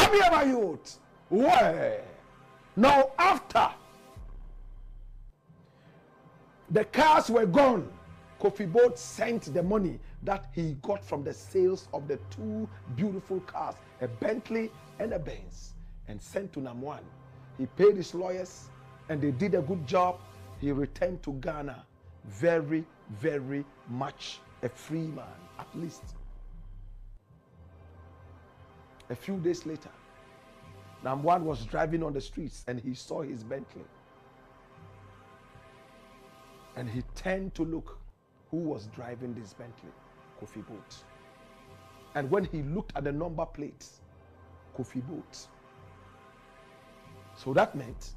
Come here, my youth. Well, now after the cars were gone, Kofi Boat sent the money that he got from the sales of the two beautiful cars, a Bentley and a Benz, and sent to NAM1. He paid his lawyers and they did a good job. He returned to Ghana very, very much a free man, at least. A few days later, NAM1 was driving on the streets and he saw his Bentley. And he turned to look who was driving this Bentley, Kofi Boat. And when he looked at the number plates, Kofi Boat. So that meant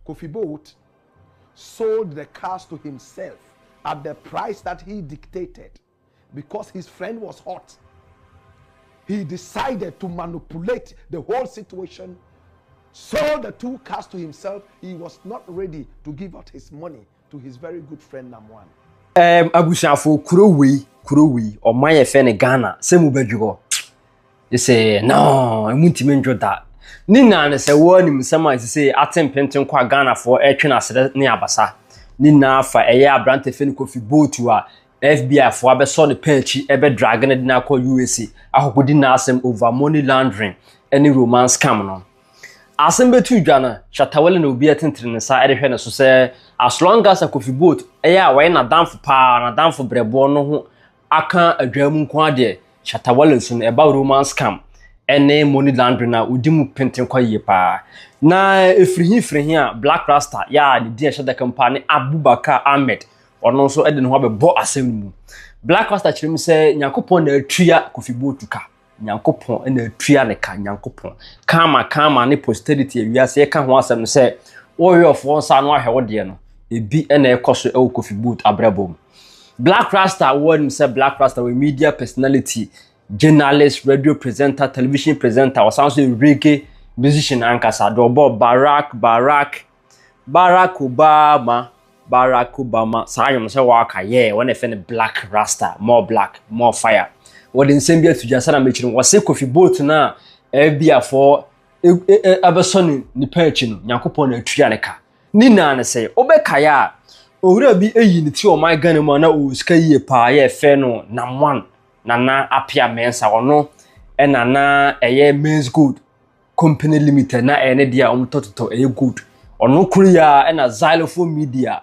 Kofi Boat sold the cars to himself at the price that he dictated because his friend was hot. He decided to manipulate the whole situation, sold the two cars to himself. He was not ready to give out his money to his very good friend NAM1. Abushafo kurowi or my friend Ghana, same ubedjugo. You say, no, I won't even do that. Nina and say, one him someone say, attempt pension kwa Ghana for a train as near Abasa. Nina for a year brand fin Kofi Boat to a FBI for a saw the perchy, ever dragon and now call USC. I hope we didn't ask them over money laundering, any romance coming on. Asembe tu Ghana, Shatawell no be attending the side of her, so say, as long as a Kofi Boat, why not down for power and down for Brebono, I can't a German quadie, Shatawell about romance scam, and money laundering now, Udimu painting quite pa. Na if he here, Black Rasta, ya, the dear Shada company, Abu Bakar Ahmed, or also Eden Wabe Bo Assembly. Black Rasta Chim say, Yakupon the tria Kofi Boat to car. Nyankopon and the tria ne ka Nyankopon. Kama ne posterity, we are say, can once and say, warrior of one son, why how dear no. A be and a cost of Kofi Boat abrabom. Black Rasta award himself Black Rasta with media personality, journalist, radio presenter, television presenter, or sounds like reggae musician ankasa. Dobo Barack Obama. Sayam say waka yeah. When I find Black Rasta, more black, more fire. What in same year to Jasana mention was say Kofi Boat na FBA for Aberson ni perchin Nyankopon trianeka. Nina na say obekaya owura bi eyiniti o my Ghana ma na o ska yie pa ye fe no NAM1 nana apia mensa ono e nana eye men's good company limited na ene dia omtototo eye good ono kuria e na xylophone media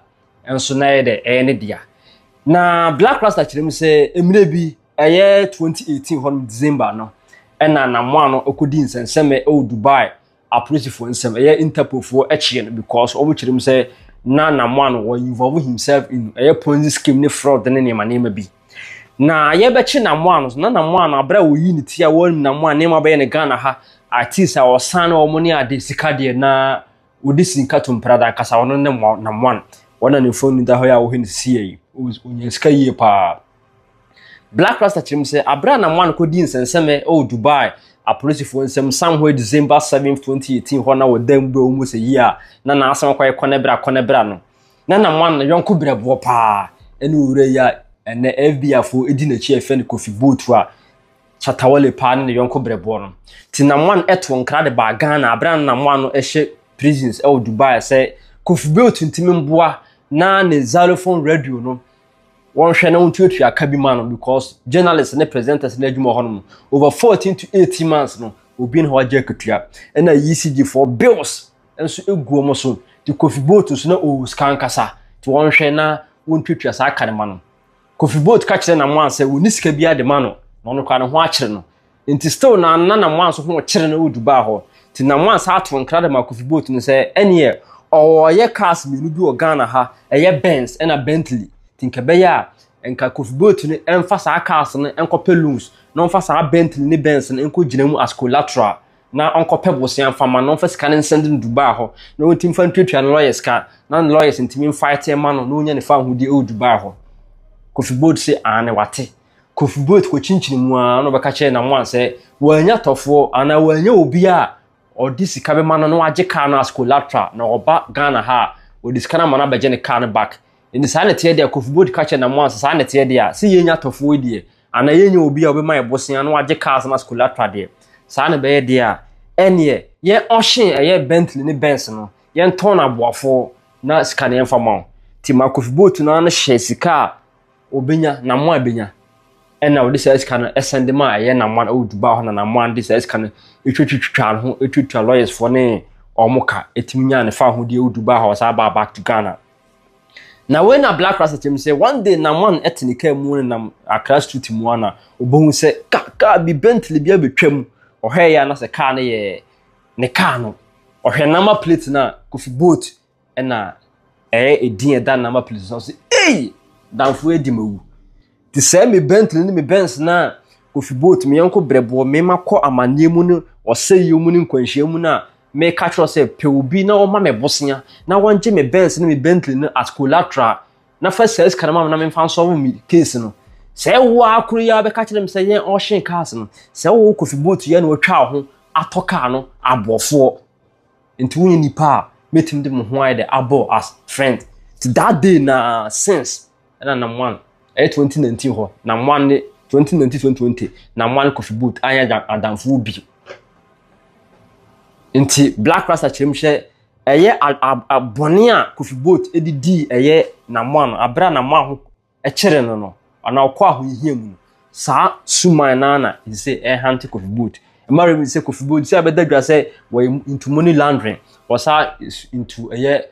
enso na ye de ene dia na Black Rasta kirem say emire bi eye 2018 hon December no e na NAM1 no okodi nsenseme o Dubai appreciate nsem eye Interpol for eche because omo kirem say na NAM1 will involve himself in a Ponzi scheme ne fraud ne name name bi na ye be chi NAM1 na NAM1 abra wo unity a won NAM1 name be ne Ghana ha artist a osan o money ade sika de na odi sinka to mprada kasa wono ne NAM1 wona ne phone da ho ya wo hin sie onya sika yie pa Black Rasta chim say abra NAM1 ko di nsenseme o Dubai Apology for somewhere December 7, 2018 hona wo dem be almost a year na asem kwaye konebra no na NAM1 yonko brebo pa ene ure ya ene FBI for edi na chi efe ne Kofi Boat a Chatawale pa ne yonko brebo no ti NAM1 eto nkra de ba Ghana abra NAM1 no ehye prisons e Dubai say Kofi Boat ntimi mboa na ne xylophone radio no one share no tutu akabi man because journalists and presenters na adwuma hono over 14 to 18 months no obi na ho agye ketua and na ECG for bills enso eguo mo so the Kofi Boat so na o scan kasa to one share na won tutu asa aka de man Kofi Boat ka kire NAM1 say woni sika bia de man no no kwa no ho akire no enti still na NAM1 so ho kire na o Dubai ho ti NAM1 sa ato nkra de ma Kofi Boat no say ene o ye cars mi no bi o Ghana ha eye Benz and a Bentley tinkabeya enka Kofi Boat ne emphasa cars ne enkope loans no emphasa Bentley ne Benz ne enko ginamu as collateral na onkope bosian fama no emphasa kan send Dubai ho na wontim fan twetwa lawyers ka na lawyers ntimi fight e ma no onya ne fa hudi e Dubai ho Kofi Boat say ane wate Kofi Boat ko chinchini mu a no beka che NAM1 say wanya tofo ana wanya obi a odisika be ma no agye car no as collateral na oba Ghana ha odisika na mana beje ne car no back in the sanity there Kofi Boat catch NAM1 sanity there see yenya tofo die ana yenya obi a obi ma ebosia no agye cars na collateral there sana be there ɛneɛ yɛn ɔhye ɛyɛ Bentley ne Benz no yɛn tɔn aboafo na sika ne yɛmfa ma wo ti ma Kofi Boat no hyɛ sika a obenya na mo abenya ɛna wode sɛ sika no ɛsɛnde ma ɛyɛ na mo a Dubai hɔ na mo ande sɛ sika no etwetwetwa ho etwetwa lawyers for ne ɔmoka etimi nya ne fa ho de Dubai hɔ sa ba back to Ghana. Na when na Black Rasta team say one day na man ethnic mu na Accra street mu ana obohu sɛ ka bi Bentley bia betwam ɔhɛ ya na sɛ car ne yɛ ne car no ɔhwɛ number plate na Kofi Boat ɛna edin ɛda number plate so say hey danfo edi mawu ti sɛ me Bentley ne me Benz na Kofi Boat me yanko brɛbo me makɔ amanie mu no ɔsɛ yi mu ne nkwanhia mu na me catch us say pe obi na o ma me bosia na wanje me Benz ne me Bentley no at collateral na first sales kanama na me fan so me case no say wo akuru ya be catch them say yen o hyen cars no say wo Kofi Boat ye na otwa ho atoka no abofo nti wo nipa metim de mo ho aye de abo as friend to that day na since na number 1 2019 ho na 1 2020 na 1 Kofi Boat anya adamfo bi nti Black Rasta chemhye eye abone a Kofi Boat edidi eye na mo an abra na mo ho ekere no ana okwa ho hia mu sa suman na say hunt Kofi Boat mara mi say Kofi Boat say abedadwa say we into money laundering was into eye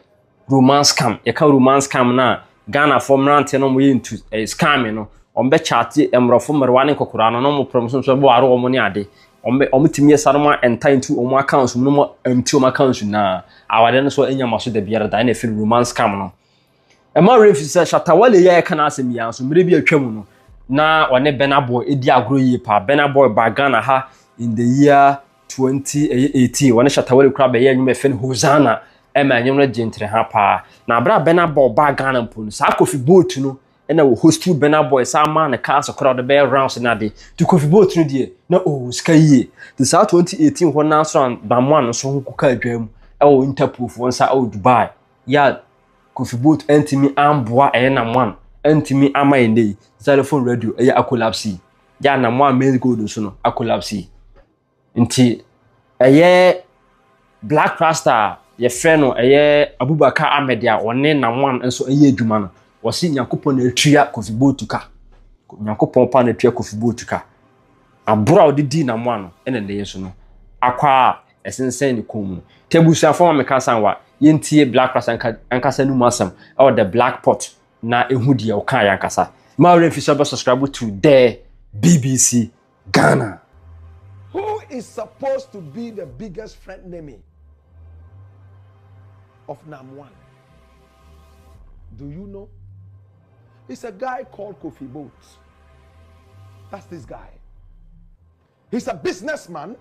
romance scam ye ka romance scam na Ghana for rant no mo into scam no on be chat emrofo merwane kokora no mo promotion so bo aro mo ni ade omutimi yesaroma enta into omo accounts mu no empty omo accounts na awade no so enya maso da biara da na feel romance scam no e ma refi say shatawale ya kana asem ya so mere bi atwam no na one Benaboy edi agro yi pa Benaboy ba Ghana ha in the year 2018 one shatawale kra be ya nyum efen Hosanna e ma nyum no gentre ha pa na abra Benaboy ba Ghana mpo sa Kofi Boat no na wo hostu Benaboy sa ma na cars kra de be rounds na de to Kofi Boat no de na sky ye the south 2018 ho na so bamwa no so ho kuka adwam e wo interproof won sa Dubai ya Kofi Boat entimi amboa na man entimi amainde telephone radio a collapse ya na mo main gold so no a collapse nti Black Rasta ye friend no Abubakar Ahmed a one na one enso adwuma no wose Nyankopon na atua Kofi Boat ka Nyankopon pa na atua Kofi Boat ka abura odidi na mo ano ene de yeso no akwa esensen ni kom tebusa fo me ka sanwa yentie Black Rasta ankasa nu masam or the black pot na ehu de o kan yankasa ma refi subscribe to the BBC Ghana. Who is supposed to be the biggest friend enemy of NAM1? Do you know? It's a guy called Kofi Boat. That's this guy. He's a businessman,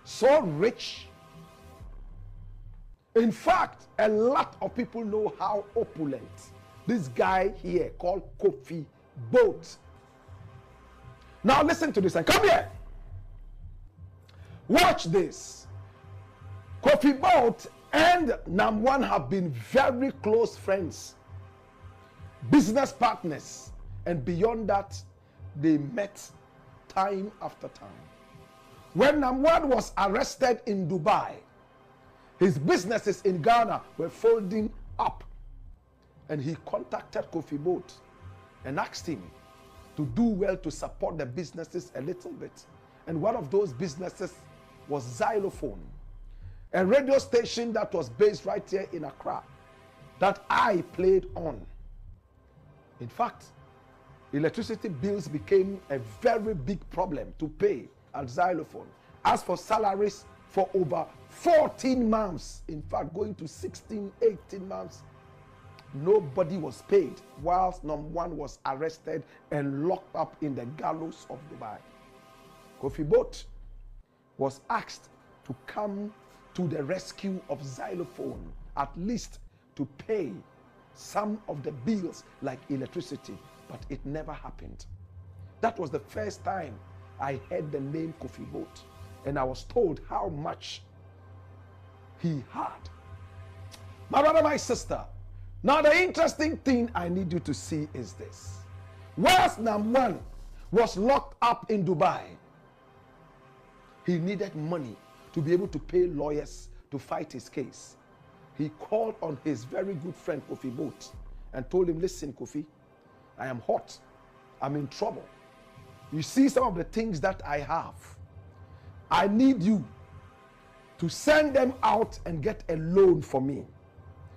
so rich. In fact, a lot of people know how opulent this guy here called Kofi Boat. Now listen to this and come here. Watch this. Kofi Boat and NAM1 have been very close friends, business partners, and beyond that, they met time after time. When NAM1 was arrested in Dubai, his businesses in Ghana were folding up, and he contacted Kofi Boat and asked him to do well to support the businesses a little bit. And one of those businesses was Xylophone, a radio station that was based right here in Accra that I played on. In fact, electricity bills became a very big problem to pay at Xylophone. As for salaries for over 14 months, in fact going to 16, 18 months, nobody was paid whilst NAM1 was arrested and locked up in the gallows of Dubai. Kofi Boat was asked to come to the rescue of Xylophone, at least to pay some of the bills like electricity, but it never happened. That was the first time I heard the name Kofi Boat, and I was told how much he had. My brother, my sister, now the interesting thing I need you to see is this. Whilst NAM1 was locked up in Dubai, he needed money to be able to pay lawyers to fight his case. He called on his very good friend Kofi Boat and told him, listen, Kofi, I am hot. I'm in trouble. You see some of the things that I have. I need you to send them out and get a loan for me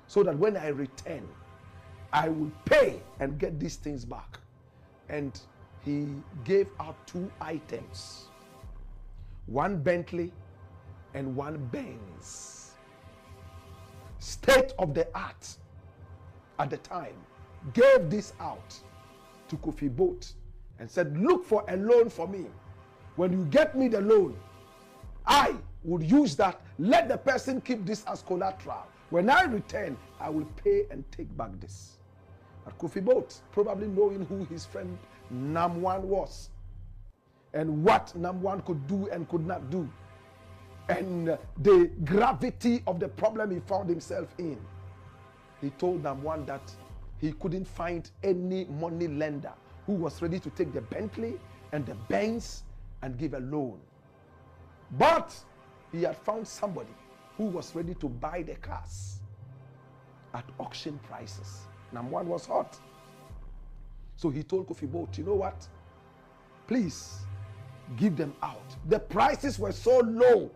so that when I return, I will pay and get these things back. And he gave out 2 items, 1 Bentley and 1 Benz. State of the art at the time, gave this out to Kofi Boat and said, look for a loan for me. When you get me the loan, I would use that. Let the person keep this as collateral. When I return, I will pay and take back this. But Kofi Boat, probably knowing who his friend NAM1 was and what NAM1 could do and could not do, and the gravity of the problem he found himself in, he told NAM1 that he couldn't find any money lender who was ready to take the Bentley and the Benz and give a loan. But he had found somebody who was ready to buy the cars at auction prices. NAM1 was hot. So he told Kofi Boat, you know what? Please give them out. The prices were so low,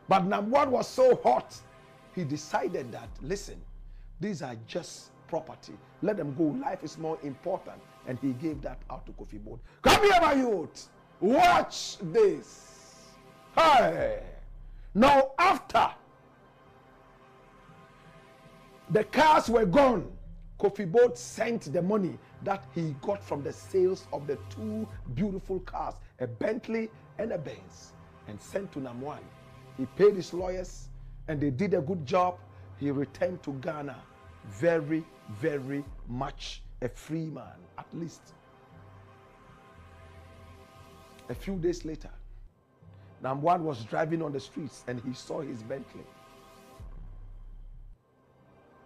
but NAM1 was so hot. He decided that, listen, these are just property. Let them go. Life is more important. And he gave that out to Kofi Boat. Come here, my youth. Watch this. Hey. Now, after the cars were gone, Kofi Boat sent the money that he got from the sales of the 2 beautiful cars, a Bentley and a Benz, and sent to NAM1. He paid his lawyers, and they did a good job. He returned to Ghana very, very much a free man, at least. A few days later, NAM1 was driving on the streets and he saw his Bentley.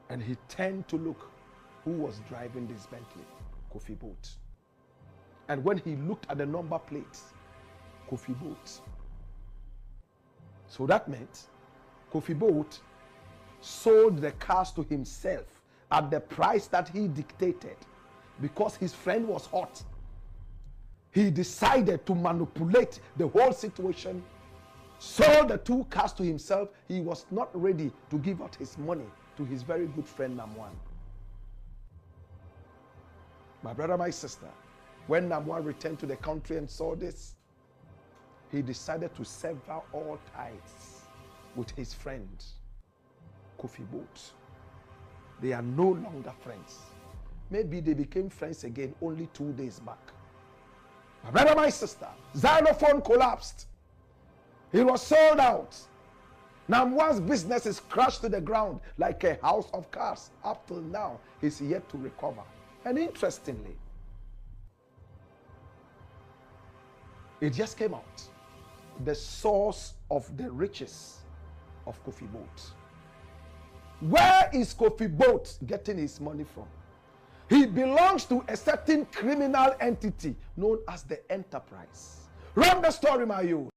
And he turned to look who was driving this Bentley, Kofi Boat. And when he looked at the number plates, Kofi Boat. So that meant Kofi Boat sold the cars to himself at the price that he dictated because his friend was hot. He decided to manipulate the whole situation, sold the 2 cars to himself. He was not ready to give out his money to his very good friend NAM1. My brother, my sister, when NAM1 returned to the country and saw this, he decided to sever all ties with his friend Kofi Boat. They are no longer friends. Maybe they became friends again only 2 days back. My brother, my sister, xylophone collapsed. He was sold out. NAM1's business is crushed to the ground like a house of cards. Up till now, he's yet to recover. And interestingly, it just came out. The source of the riches of Kofi Boat. Where is Kofi Boat getting his money from? He belongs to a certain criminal entity known as the Enterprise. Run the story, my youth.